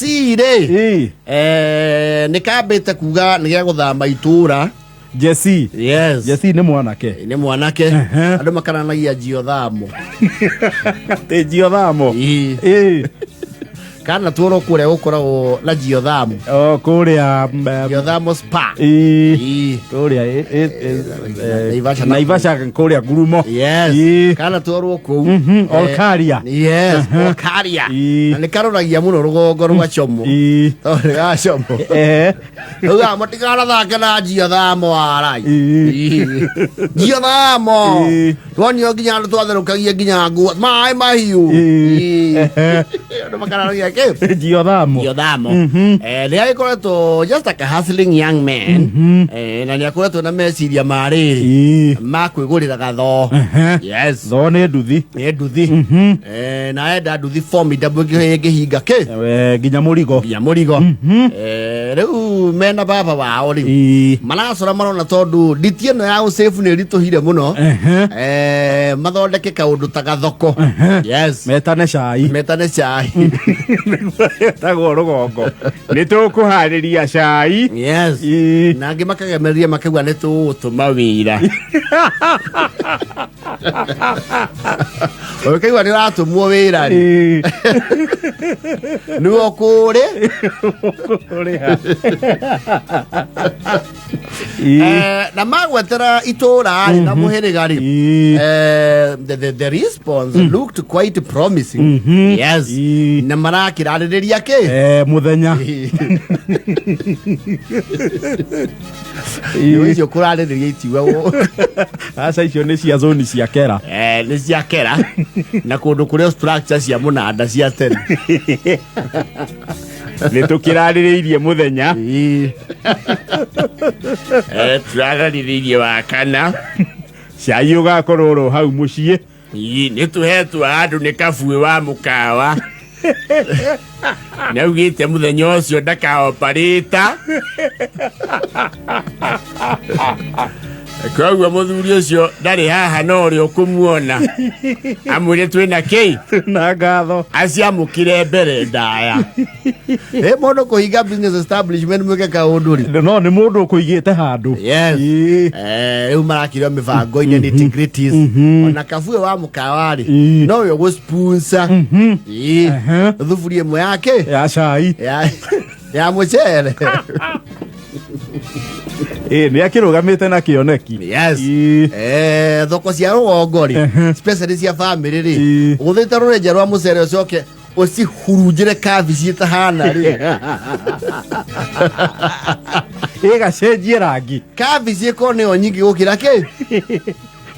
Jesse nikambite kuga nigia guthama itura. Jesse. Yes. Jesse ni mwanake. Ni mwanake. Andu makananagia Jiothamo. Te Jiothamo. Kana tuoro kuria gukoragwo na Jiothamo. Kuria Jiothamo Spa. Kuria Naivasha kuria Gurumo. Yes. Kana tuoro ku Olkaria. Yes, Olkaria. Na nikaroragia muno rugongo rwa Chomo. Toriga Chomo. Uga mutigara thaka na Jiothamo arai. Jiothamo. Wonio ginya twatherukagia ginya nguo. Mai mahiu. Ndo makananagia Jiothamo. Ria ikoretwo just like a hustling young man. Na ni akoretwo na meciria mariri makwigurira gatho. Yes. Tho ni nduthi. Ni nduthi. Na enda nduthi formidable ngihinga ke. Ginya murigo. Riu mena baba wao ri. Maracora marona tondu nditi ino ya usafe ni rituhire muno. Mathondeke kaundu ta gathoko. Yes. Metane cai. Tago rugongo ni tukuhariria cai. Yes. Na ngi makagemeria makagwa ni tutuma wira. Okaiwa ni ratumwo wira ri. Ni okure. Na magwetera itura na muhiriga ri. The response looked quite promising. Yes. Na marakirariria ke muthenya icio kurariria itiwa asa icio ni cia zone cia kera ni cia kera na kundu kuria structure cia munanda cia tene ni tukiraririirie muthenya turaririirie wa kana cai ugakorwo hau mucii ni tuhetwo andu ni kabui wa mukawa. Naugite muthenya ucio ndakaoparita. Kwa muthuri ucio ndari haha no ri ukumuona. Amwire twina kei na gatho aciamukire mbere ndaya. Mundu kuhinga business establishment mweke kaunduri. No ni mundu kuigite handu. Yes. Riu marakirwa mibango ine nitty-gritties. Ona kabui wa mukawari no yo go sponsor. Thufuri imwe yake ya cai ya mucere. Ni akirugamite na kioneki. Yes. Thoko cia rugongo ri especially cia family ri uthite rurenje rwa mucere ucoke ucihurunjire kabici tahana ri igacenjie rangi kabici ko ni onyingi gukira ke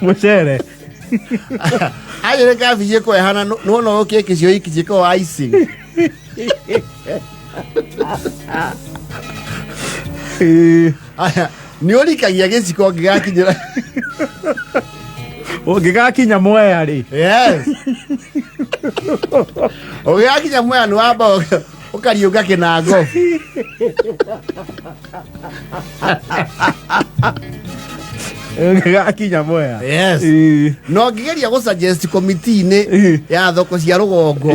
mucere. Ayere kabici ko hana no keke cio iki ko icing. Ni orikagia giciko gigakinyira gigakinya Mwea ri. Yes. Gigakinya Mwea ni wamba ukariuga kinango. Gigakinya Mwea. Yes. No ngigeria go suggest committee ni ya thoko cia rugongo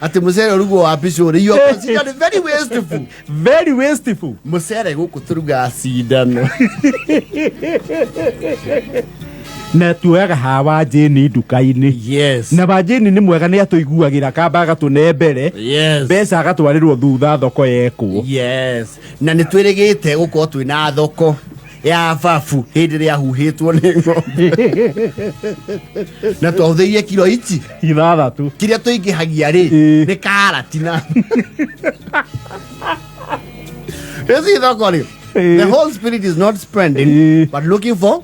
ati mucere rugo wa picuri you are considered very wasteful. Very wasteful. Mucere guku turuga cindano. Na tuaga hawa jeni nduka-ini. Yes. Na bajeni ni mwega ni atuiguagira kamba agatune mbere. Yes. Mbeca agatwarirwo thutha thoko yekwo. Yes. Na ni twirigite guko twina thoko ya babu hindi ria huhitwo ni ng'ombe. Na twahuthirie kilo ici 6 kiria tuingihagia ri ni karati na ezi thoko ri. The whole spirit is not spending but looking for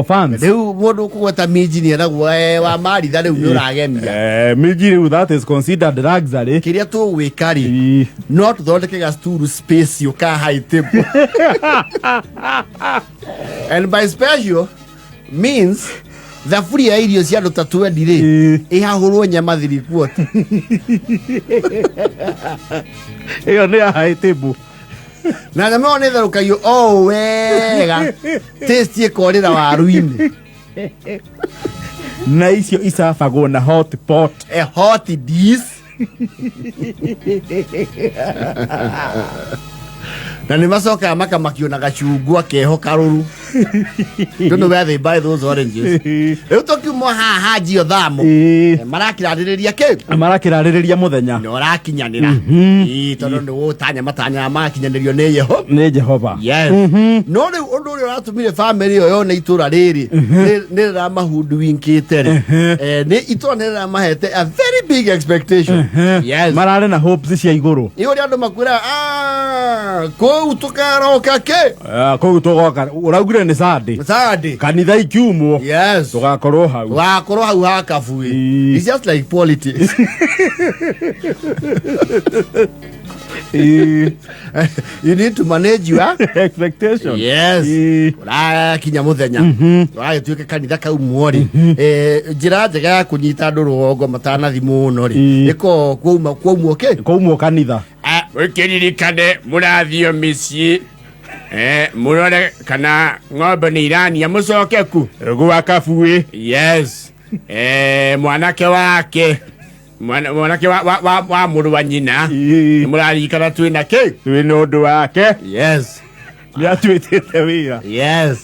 funds. Riu mundu kugweta miji ni anaguo wa maritha riu ni uragemia. Miji riu that is considered luxury. Kiria tugwika ri not thondekega stool space yuka high table. And by special means the free ya irio cia nduta 20 ri ihahurwo nyama 3/4. Iyo ni high table. Na nyama one therukayo wega taste ikorira waru-ini. Na icio isabagwo na hot pot. A hot dish Na nĩ macokaga makamakiona gacungwa keho karũru. Don't know where they buy those oranges. Rĩu tũkiuma haha Njio Thamo marakĩrarĩrĩria kĩ? Marakĩrarĩrĩria mũthenya nĩ ũrakinyanĩra tondũ nĩ gũtanya matanya makinyanĩrio nĩ Jehova. Yes. No rĩu ũndũ ũrĩa ũratũmire bamĩrĩ ĩyo yone itũra rĩrĩ nĩ rĩramahudu winkĩte nĩ itũra nĩ rĩramahete a very big expectation. Yes. Mararĩ na hopes cia igũrũ. Ũrĩa andũ makwĩra kũu tũkaroka kĩ? Kũu tũgoka ũraugire nĩ Sunday. Kanitha ikiumwo. Yes. Tũgakorwo hau ha kabui. It's just like politics. You need to manage your expectation. Yes. Ũrakinya mũthenya ũragĩtuĩka kanitha kau muori njĩra njega ya kũnyita andũ rũgongo matanathi mũno rĩ ĩko kwaumwo kĩ? Kwaumwo kanitha. Ũkĩririkane mũrathio mĩciĩ mũrore kana ng'ombe nĩ irania mũcokeku gwa kabui. Yes. Mwanake wake wa mũrũ wa nyina mũraririkana twĩna kĩ? Twĩna ũndũ wake. Yes. Nĩ atuĩtĩte wĩra. Yes.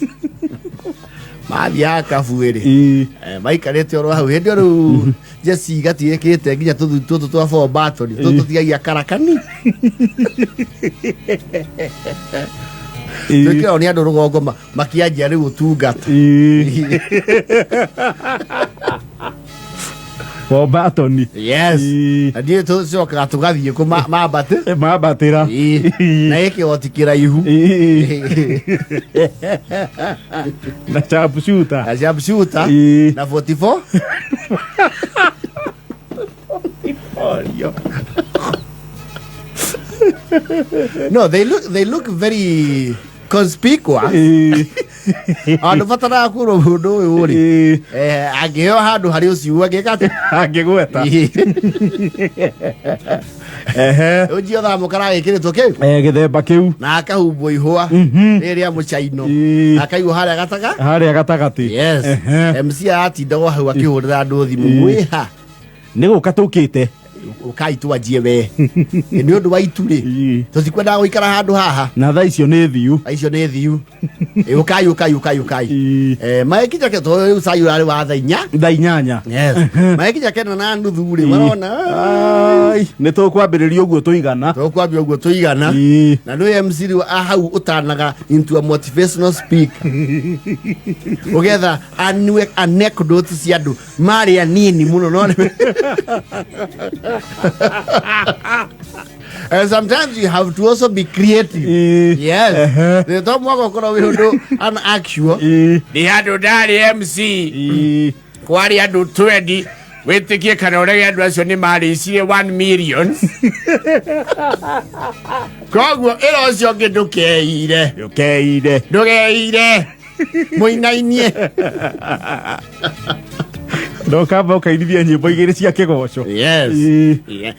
Mathiaga kabui rĩ maikarĩte oro hau hĩndĩ rĩu Jesse gatiĩkĩte nginya tũtũ twa for battle tũtigagia karakani. Twĩkĩrwo nĩ andũ rũgongo makĩanjia rĩu ũtungata. Bombatoni. Yes. Ndiye tũcokaga tũgathiĩ kũ mambatĩra na gĩkĩgoti kĩraihu na sharpshooter na 44. No, they look very conspicuous. Andu batara kuro mundu uyu ri agio handu hari uciu agikate agigweta Njio Thamo karagĩkĩrĩtwo kĩ? Gĩthemba kĩu na akahumbwo ihũa rĩrĩa mũcaino akaigwo harĩa gatagatĩ. Yes. MC atindagwo hau akĩhũrĩra andũ thimũ mwĩha nĩ gũka tũkĩte ukai twanjie we nĩ ũndũ wa itu rĩ tũtikwenda gũikara handũ haha na thaa icio nĩ thiu ukai maĩkinya ke tũ sai urarĩ wa thaa 8. Yes. Maĩkinya kena na nuthu rĩ marona nĩ tũkwambĩrĩria ũguo tũigana na nĩ MC rĩu hau ũtanaga into a motivational speaker ũgetha anecdote cia andũ marĩ anini mũno no and sometimes you have to also be creative. Yes. The top mwako kuna wihudu unactual. Ni hadu dari MC. Kwari hadu 20. Wetikie kana urege hadu asyo ni mari isiye 1 million. Kogwo ilo asyo ndukeire. Muinainie. No kamba ukainithia nyimbo igĩrĩ cia kĩgoco. Yes. Yeah.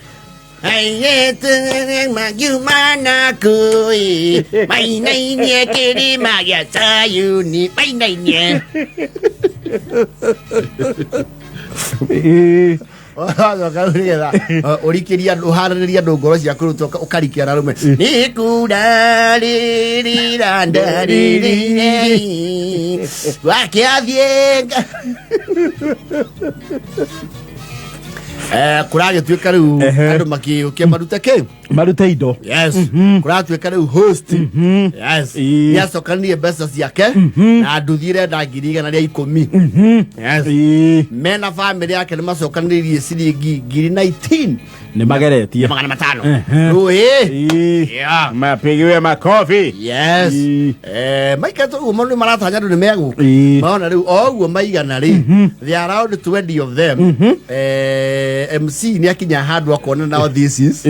Magumana kui mainainie kirima gĩa Sayuni mainainie. Ũrikĩria ũharĩrĩria andũ ngoro cia kũrutwo ũkarikia na rũme nĩ kura rĩrĩranda rĩrĩ wakĩathiĩ kuragĩtuĩka rĩu andũ makĩũkia marute kĩ? Marute indo. Yes. Kuratuĩka rĩu host. Yes. Nĩacokanĩrie mbeca ciake na nduthi irenda 110,000. Yes. Mena family yake nĩmacokanĩrĩirie ciringi 19,000 nĩ mageretie 500. Mapigiwe makofi. Yes. Maikatu ũguo nĩ maratanya andũ nĩ megũka maona rĩu o ũguo maigana rĩ they are around 20 of them. MC nĩ akinya handũ akona now this is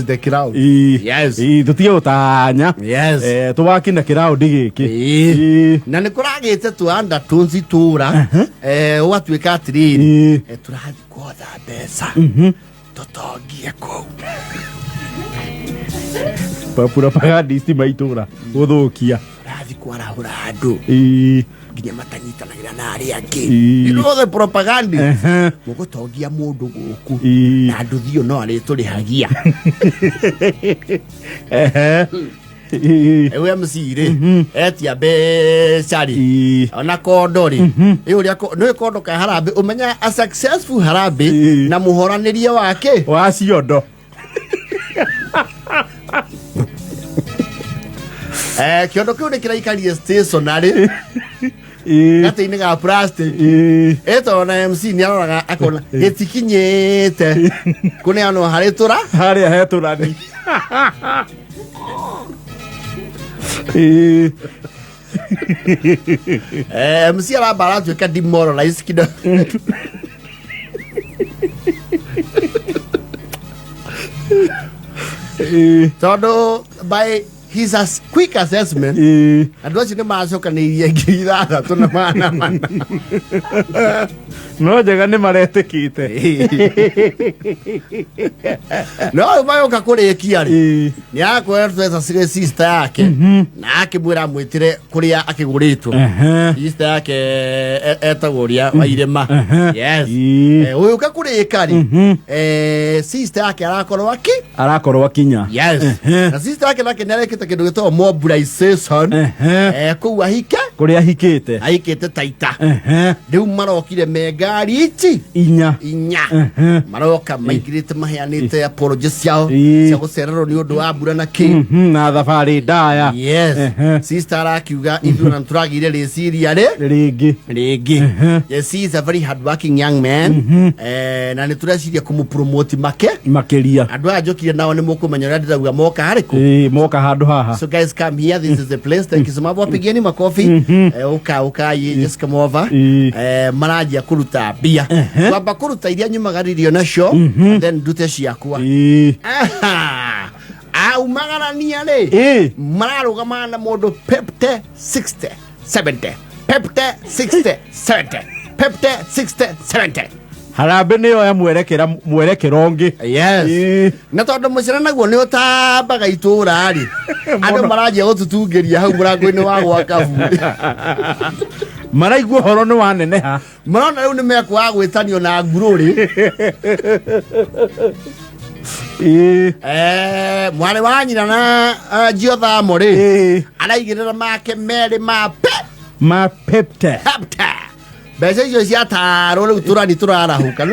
the crowd. Yes. Tutige ũtanya. Yes. Tũwakina crowd gĩkĩ na nĩ kũragĩte tũ undertones itũra ũgatuĩka atĩrĩrĩ tũrathiĩ kwotha mbeca tũtongie kũu papura pagadisti maitũra gũthũkia tũrathiĩ kwarahũra andũ nginya matanyitanagira na ari angi you know the propaganda mugo tongia mundu guku na nduthio no ari turi hagia ewe msire etia be sari ona kondori uria no kondo ka harambe umenya a successful harambe na muhoraniria wake wa ciondo kiondo kiu ni kiraikarie stationary gati-ini ga plastic eto na MC ni aroraga akona gitikinyete kune ano haritura haria heturani MC arabara tuika demoralize kido todo by his quick assessment adwachi ni macoka ni iria 6 na mana no jega ni maretikite no mayoka kurikia ri ni akwereta sister yake na akimwira mwitire kuria akiguritwo sister yake etagoria wairema yes uyu ka kurika ri sister yake arakorwo akinya yes na sister yake nake narekete kindu gitwa mobilization ku ahike kuria ahikite taita riu marokire megari ichi inya maroka maigirite maheanite apologies ciao cia gucererwo ni undu wa mbura na ki na thabari ndaya yes sister arakiuga ithuna turagire riciria ringi yes he is a very hard working young man na ni tureciria kumupromote makeria andu ajokire nao ni mukumenya ria ndirauga moka hariku moka handu haha so guys come here, this is the place. Thank you so much. Wapigeni makofi uka just come over marajia kuruta bia kwamba kuruta iria nyumagaririo nacio then dute ciakwa umagarania ri mararugama na mundu pepte 60 70 pepte 60 70 pepte 60 70 harambe ni yo ya mwerekero ngi yes na tondu mucira naguo ni utambaga itura ri andu marajia gututungeria hau murango-ini wa gwaka buri maraigua horo ni waneneha marona riu ni mekwa gwitanio na ngururi mwari wa nyina na Jiothamo ri araigirira make meri ma pepte bese icio cia taro riu turani turarahuka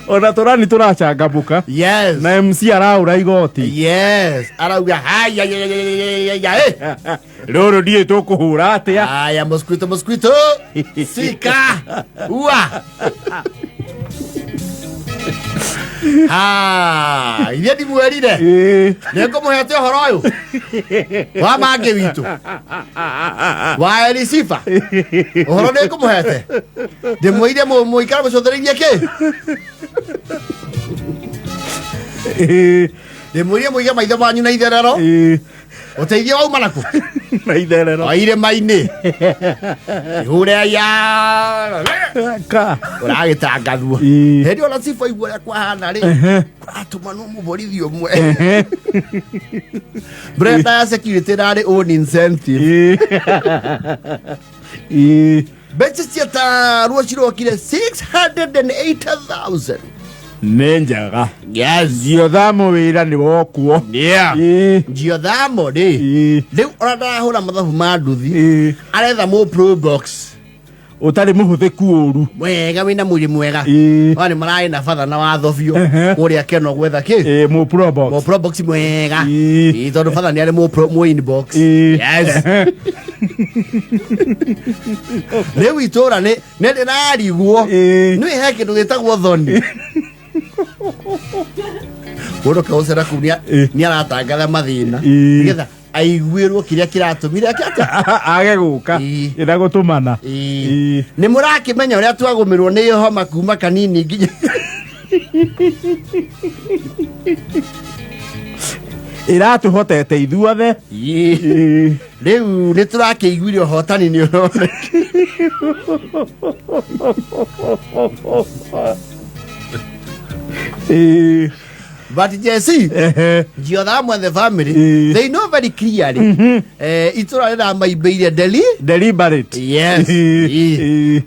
ona turani turachangamuka yes na MC araura igoti yes arauga haya roro die tukuhura atia haya mosquito sika ua iria ndi mwerire niko muhete horo uyu wa mange witu wa Elisifa horo niko muhete ndimwire muikara mucothereirie ki ndimwire muige maitho manyu na itherero uteithio wauma naku na itherero waire maini ihure ya uragitangathwo hendi ona sifa igua ria kwahana ri atuma no muborithi umwe Brenda ya security rari own incentive beche ciata ruo cirokire 680,000 nenjaga yes Jiothamo wira ni wokuo Jiothamo ri riu orada hura mathabu ma nduthi aretha mo pro box utari muhuthiku uru mwega wina mwiri mwega wani marai na father na watho biu kuria keno gwetha ki mo pro box mwega tondu father ni ari mo inbox yes riu itura ni ndirariguo ni he kindu gitagwo thoni Woro ka usera kunia ni aratangatha mathina nigetha aiguirwo kiria kiratumire akata age guka ira gutumana ni murakimenya uria twagumirwo ni homa kuma kanini nginya iratu hotete ithuothe riu ni turakiiguire hotani ni urone But Jesse, Giordamo and the family, they know very clearly. It's all right. My baby deliberate. Yes. Either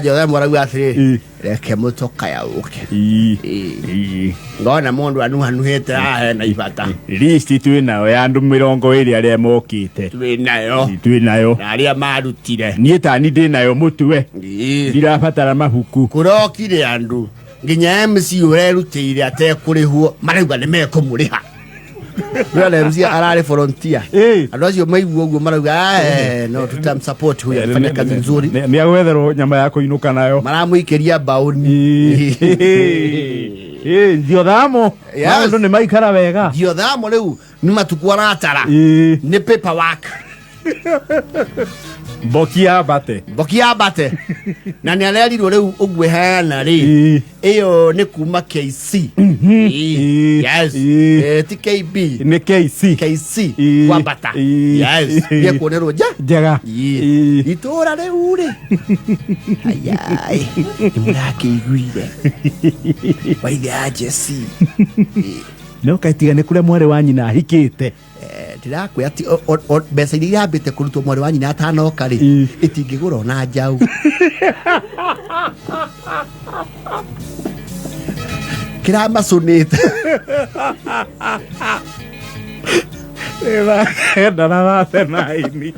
Giordamo or we are three. Kemoto kaya okay. Ngona mundu anu hanuhete na ibata. Listi twinayo ya andu 20 aria mokite. Twinayo. Na aria marutire. Nie tani ndinayo mutwe. Ndirabatara mahuku. Kurokire andu. Nginya MC urerutire atekurihwo marauga ni mekumuriha. Wala MC arare volunteer. Andu acio maigua uguo marauga no tutam support huyo afanye kazi nzuri. Ni agwetherwo nyama yako inuka nayo. Maramuikeria bauni. Giordamo. Maundu ni maikara wega. Giordamo riu ni matuku aratara. Ni paperwork. Bokia bate na ni arerirwo riu ugwe hana ri iyo ni kuma KC. Yes TKB ni KC kwa bata. Yes ye kuonerwo jaga itora riu ri ayai imurakiiguire waithe Jesse no kaitigane kuria mware wanyi na hikite ndirakwä ati mbeca iria yambite kurutwo mwari wa nyina atanoka ri itingigura ona njau kiramacunite ndana thena ini